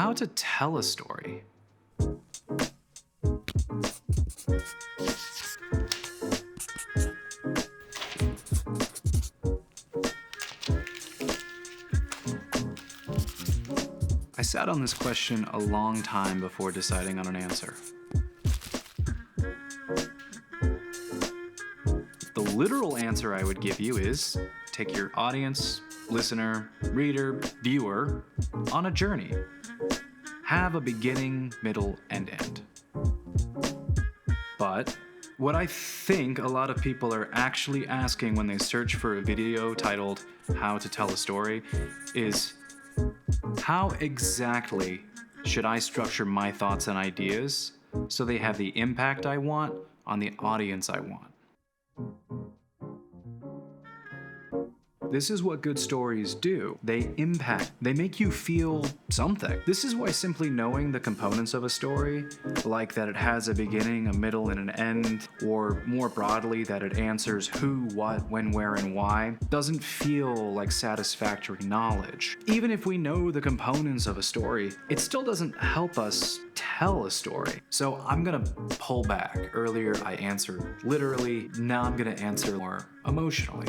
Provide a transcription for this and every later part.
how to tell a story. I sat on this question a long time before deciding on an answer. The literal answer I would give you is take your audience, listener, reader, viewer on a journey. Have a beginning, middle, and end. But what I think a lot of people are actually asking when they search for a video titled How to Tell a Story is, how exactly should I structure my thoughts and ideas so they have the impact I want on the audience I want? This is what good stories do. They impact, they make you feel something. This is why simply knowing the components of a story, like that it has a beginning, a middle, and an end, or more broadly that it answers who, what, when, where, and why, doesn't feel like satisfactory knowledge. Even if we know the components of a story, it still doesn't help us tell a story. So I'm gonna pull back. Earlier I answered literally, now I'm gonna answer more emotionally.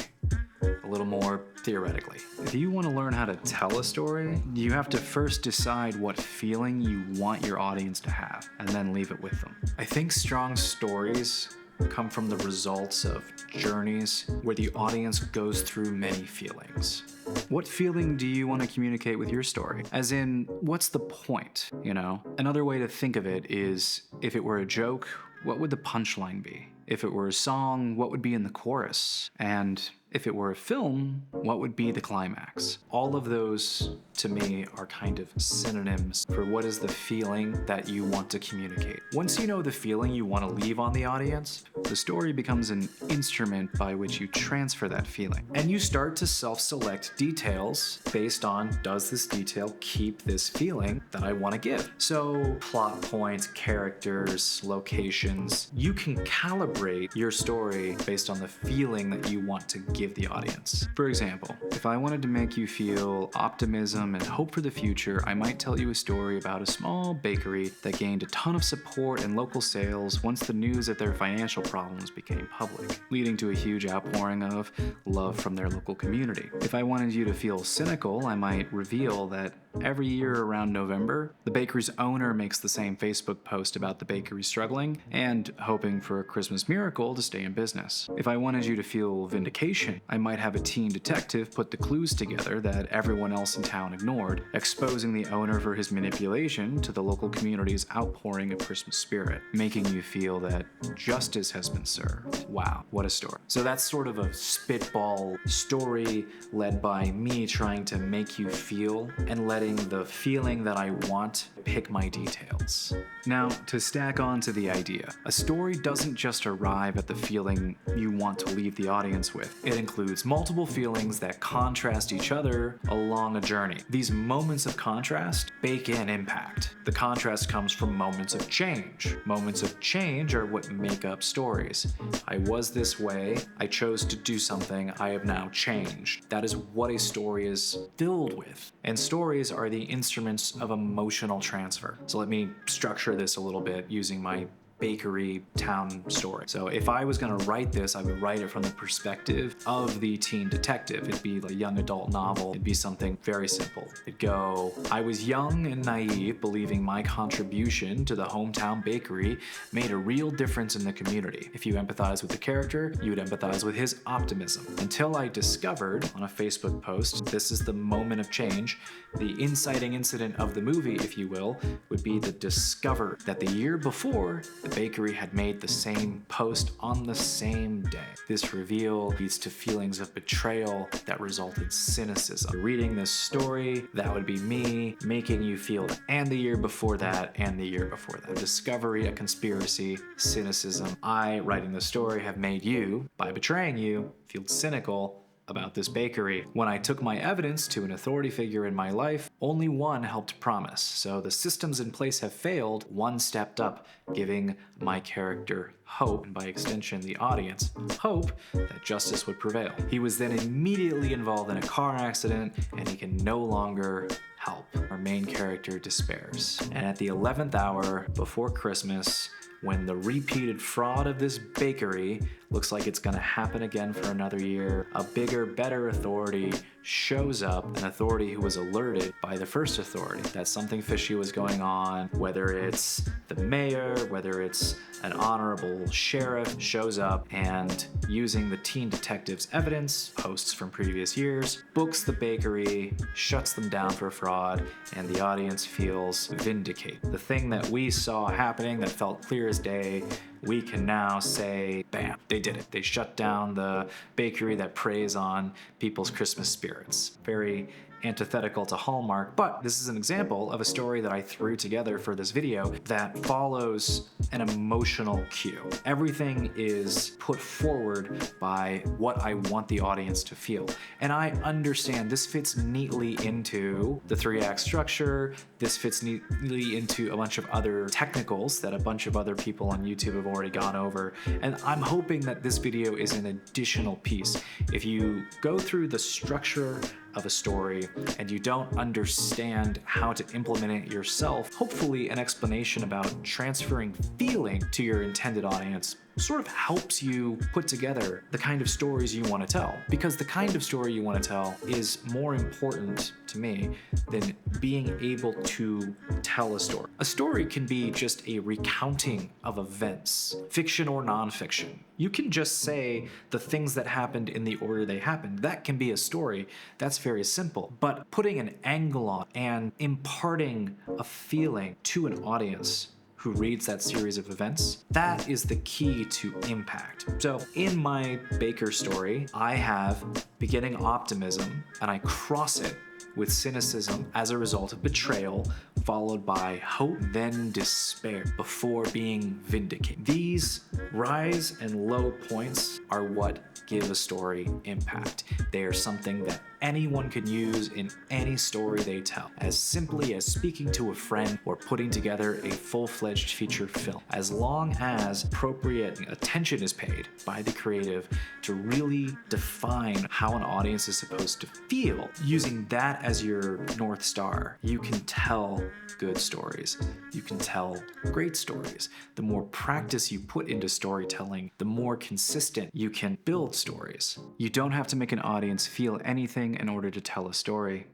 A little more theoretically. If you want to learn how to tell a story, you have to first decide what feeling you want your audience to have, and then leave it with them. I think strong stories come from the results of journeys where the audience goes through many feelings. What feeling do you want to communicate with your story? As in, what's the point, you know? Another way to think of it is, if it were a joke, what would the punchline be? If it were a song, what would be in the chorus? And if it were a film, what would be the climax? All of those, to me, are kind of synonyms for what is the feeling that you want to communicate. Once you know the feeling you want to leave on the audience, the story becomes an instrument by which you transfer that feeling. And you start to self-select details based on, does this detail keep this feeling that I want to give? So, plot points, characters, locations, you can calibrate your story based on the feeling that you want to give the audience. For example, if I wanted to make you feel optimism and hope for the future, I might tell you a story about a small bakery that gained a ton of support and local sales once the news of their financial problems became public, leading to a huge outpouring of love from their local community. If I wanted you to feel cynical, I might reveal that every year around November, the bakery's owner makes the same Facebook post about the bakery struggling and hoping for a Christmas miracle to stay in business. If I wanted you to feel vindication, I might have a teen detective put the clues together that everyone else in town ignored, exposing the owner for his manipulation to the local community's outpouring of Christmas spirit, making you feel that justice has been served. Wow, what a story. So that's sort of a spitball story led by me trying to make you feel and letting the feeling that I want pick my details. Now, to stack on to the idea, a story doesn't just arrive at the feeling you want to leave the audience with. It includes multiple feelings that contrast each other along a journey. These moments of contrast bake in impact. The contrast comes from moments of change. Moments of change are what make up stories. I was this way, I chose to do something, I have now changed. That is what a story is filled with. And stories are the instruments of emotional transfer. So let me structure this a little bit using my bakery town story. So if I was gonna write this, I would write it from the perspective of the teen detective. It'd be a young adult novel. It'd be something very simple. It'd go, I was young and naive, believing my contribution to the hometown bakery made a real difference in the community. If you empathize with the character, you would empathize with his optimism. Until I discovered on a Facebook post, this is the moment of change, the inciting incident of the movie, if you will, would be the discover that the year before, the bakery had made the same post on the same day. This reveal leads to feelings of betrayal that result in cynicism. Reading this story, that would be me making you feel that. And the year before that, and the year before that. Discovery, a conspiracy, cynicism. I, writing the story, have made you, by betraying you, feel cynical about this bakery. When I took my evidence to an authority figure in my life, only one helped promise. So the systems in place have failed, one stepped up, giving my character hope, and by extension the audience, hope that justice would prevail. He was then immediately involved in a car accident, and he can no longer help. Our main character despairs. And at the 11th hour before Christmas, when the repeated fraud of this bakery looks like it's gonna happen again for another year, a bigger, better authority shows up, an authority who was alerted by the first authority that something fishy was going on, whether it's the mayor, whether it's an honorable sheriff, shows up and using the teen detective's evidence, posts from previous years, books the bakery, shuts them down for fraud, and the audience feels vindicated. The thing that we saw happening that felt clear as day, we can now say, bam, they did it. They shut down the bakery that preys on people's Christmas spirits. Very antithetical to Hallmark, but this is an example of a story that I threw together for this video that follows an emotional cue. Everything is put forward by what I want the audience to feel. And I understand this fits neatly into the 3-act structure. This fits neatly into a bunch of other technicals that a bunch of other people on YouTube have already gone over. And I'm hoping that this video is an additional piece. If you go through the structure of a story and you don't understand how to implement it yourself, hopefully an explanation about transferring feeling to your intended audience sort of helps you put together the kind of stories you want to tell. Because the kind of story you want to tell is more important to me than being able to tell a story. A story can be just a recounting of events, fiction or nonfiction. You can just say the things that happened in the order they happened. That can be a story. That's very simple. But putting an angle on and imparting a feeling to an audience who reads that series of events, that is the key to impact. So in my Baker story, I have beginning optimism and I cross it with cynicism as a result of betrayal, followed by hope, then despair, before being vindicated. These rise and low points are what give a story impact. They are something that anyone can use in any story they tell, as simply as speaking to a friend or putting together a full-fledged feature film. As long as appropriate attention is paid by the creative to really define how an audience is supposed to feel, using that as your North Star, you can tell good stories. You can tell great stories. The more practice you put into storytelling, the more consistent you can build stories. You don't have to make an audience feel anything in order to tell a story,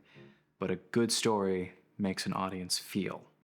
but a good story makes an audience feel.